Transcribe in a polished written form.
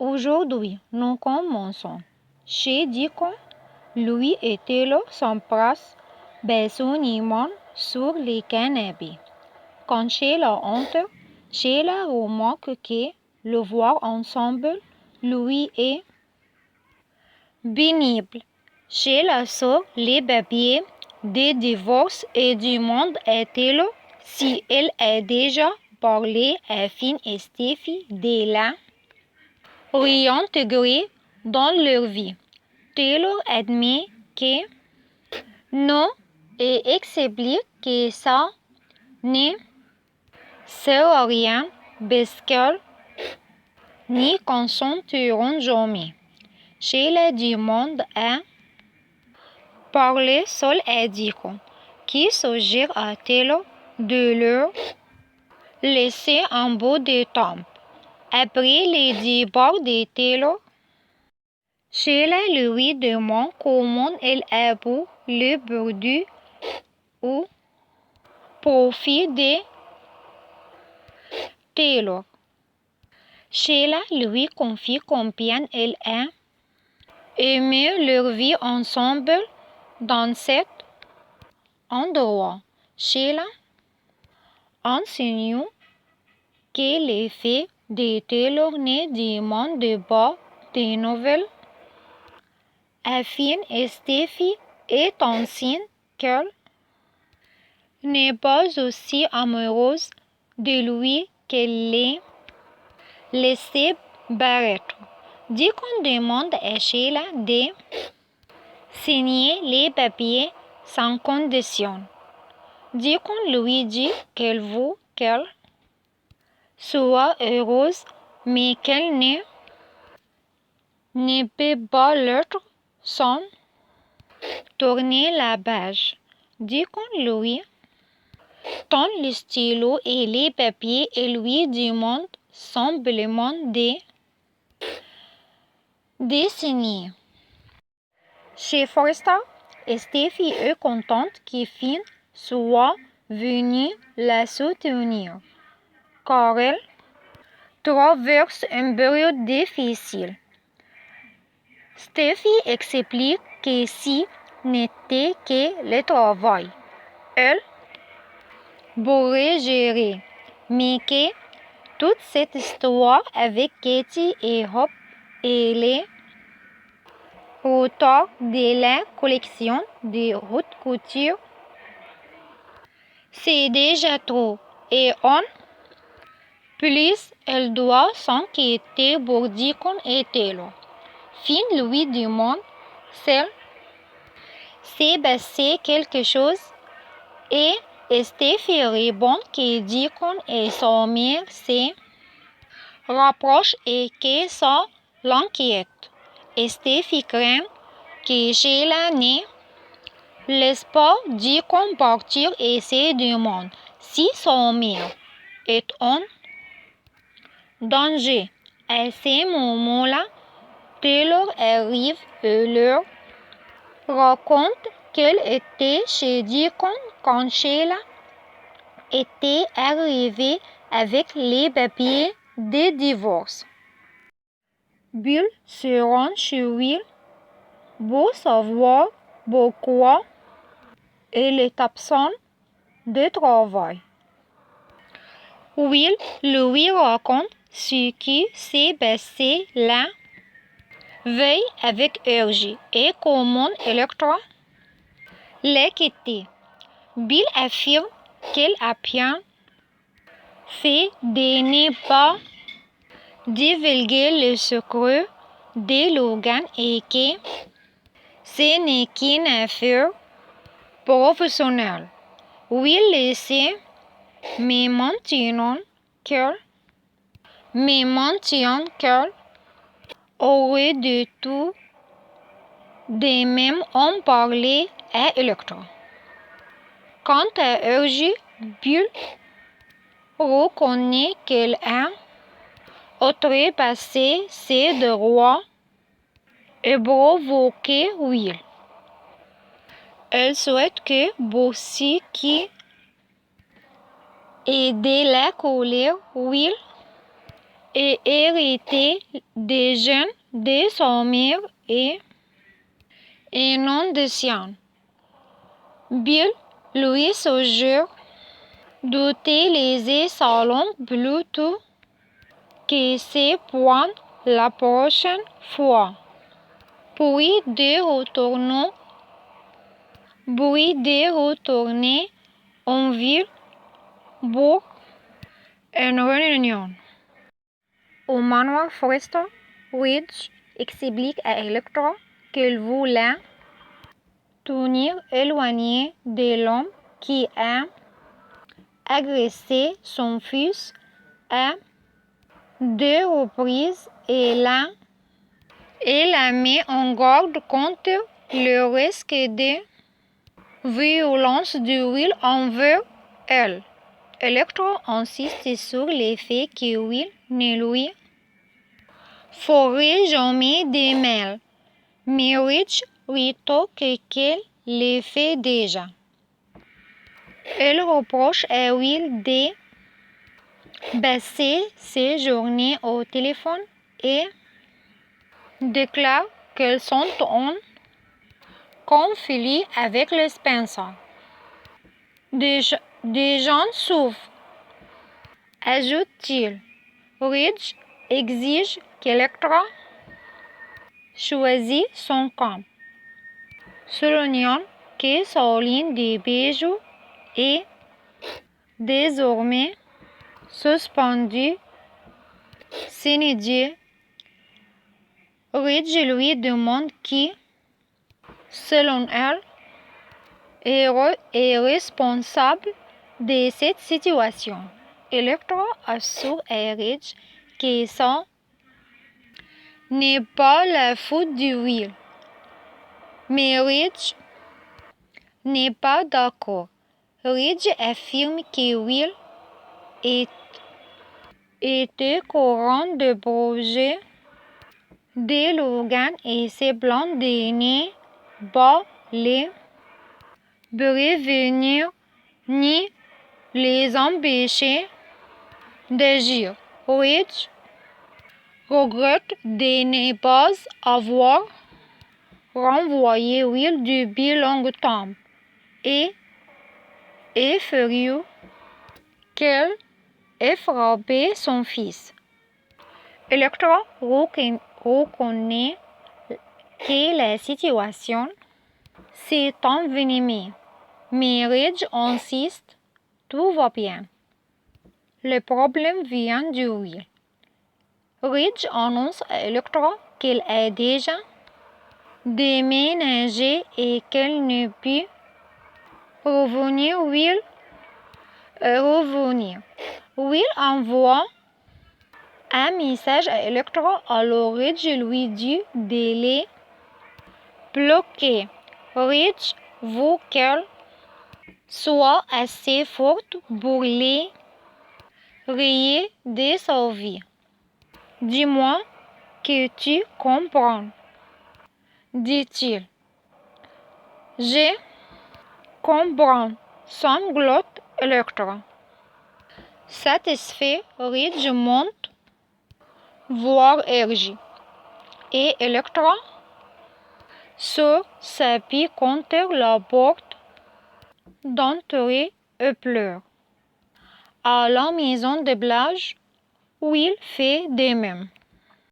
Aujourd'hui, nous commençons. Chez Deacon, Louis et Taylor s'embrassent besounément sur les canapés. Quand Sheila entre, Sheila remarque que le voir ensemble, Louis est pénible. Sheila sort les papiers des divorces et demande à Taylor si elle a déjà parlé à Finn et Steffi de la réintégrer dans leur vie. Taylor admet que non et explique que ça ne sert à rien parce qu'elles n'y consentiront jamais. Sheila demande à parler seul à Deacon, qui suggère à Taylor de leur laisser un bout de temps. Après les débats de Taylor, Sheila lui demande comment elle a pu le perdre au profit de Taylor. Sheila lui confie combien elle a aimé leur vie ensemble dans cet endroit. Sheila enseigne que les faits de Taylor ne demandent pas de nouvelles. Finn et Steffi est un signe qu'elle n'est pas aussi amoureuse de lui qu'elle l'est laissée paraître. Deacon demande à Sheila de signer les papiers sans condition. Deacon lui dit qu'elle veut qu'elle soit heureuse, mais qu'elle ne peut pas l'être sans tourner la page. Deacon lui tend le stylo et les papiers et lui demande simplement de signer. Chez Forrester, Steffi est contente que Finn soit venu la soutenir, car elle traverse une période difficile. Steffi explique que si n'était que le travail, elle pourrait gérer, mais que toute cette histoire avec Katie et Hope et les retards de la collection de haute couture, c'est déjà trop. Et en plus, elle doit s'inquiéter pour Deacon et Taylor. Finn lui demande s'il s'est passé quelque chose et Steffi répond que Deacon et sa mère se rapprochent et que ça l'inquiète. Steffi craint que Sheila ne laisse pas Deacon partir et se demande si sa mère est en danger. À ce moment-là, Taylor arrive et leur raconte qu'elle était chez Deacon quand Sheila était arrivée avec les papiers de divorce. Bill se rend chez Will pour savoir pourquoi elle est absente de travail. Will lui raconte ce qui s'est passé la veille avec Hergé et comment Electra l'a quitté. Bill affirme qu'elle a bien fait de ne pas divulguer le secret de Logan et que ce n'est qu'une affaire professionnelle. Will le sait, mais maintient qu'elle aurait de tout de même en parler à Electra. Quant à Hergé, Bill reconnaît qu'elle a outrepassé ses droits et provoqué Will. Elle souhaite que Bossy, qui est de la colère, Will et hérité des gènes de son mère et non des siens. Bill, lui, suggère d'utiliser sa langue Bluetooth que c'est pour la prochaine fois. Puis de retourner en ville pour une réunion. Au manoir Forrester, Ridge explique à Electra qu'il voulait tenir éloigné de l'homme qui a agressé son fils à 2 reprises et la met en garde contre le risque de violence de Will envers elle. Electra insiste sur le fait que Will ne lui ferait jamais de mal, mais Ridge rétorque qu'elle le fait déjà. Elle reproche à Will de passer ses journées au téléphone et déclare qu'elles sont en conflit avec le Spencer. Des gens souffrent, ajoute-t-il. Ridge exige qu'Electra choisisse son camp, soulignant que sa ligne de bijoux est désormais suspendue sine die. Ridge lui demande qui, selon elle, est responsable de cette situation. Electra assure à Ridge que ça n'est pas la faute de Will. Mais Ridge n'est pas d'accord. Ridge affirme que Will était courant de projet de Logan et ses plans de ne pas les prévenir ni les empêcher d'agir. Ridge regrette de ne pas avoir renvoyé Will depuis longtemps et est furieux qu'elle ait frappé son fils. Electra reconnaît que la situation s'est envenimée, mais Ridge insiste, tout va bien. Le problème vient de Will. Ridge annonce à Electra qu'elle a déjà déménagé et qu'elle ne peut revenir. Will envoie un message à Electra, alors Ridge lui dit de les bloquer. Ridge veut qu'elle soit assez forte pour les rayer de sa vie. Dis-moi que tu comprends, dit-il. Je comprends, sanglote Electra. Satisfait, Ridge monte voir Ergie et Electra se s'appuie contre la porte d'entrée et pleure. À la maison de Blige, Will fait de même.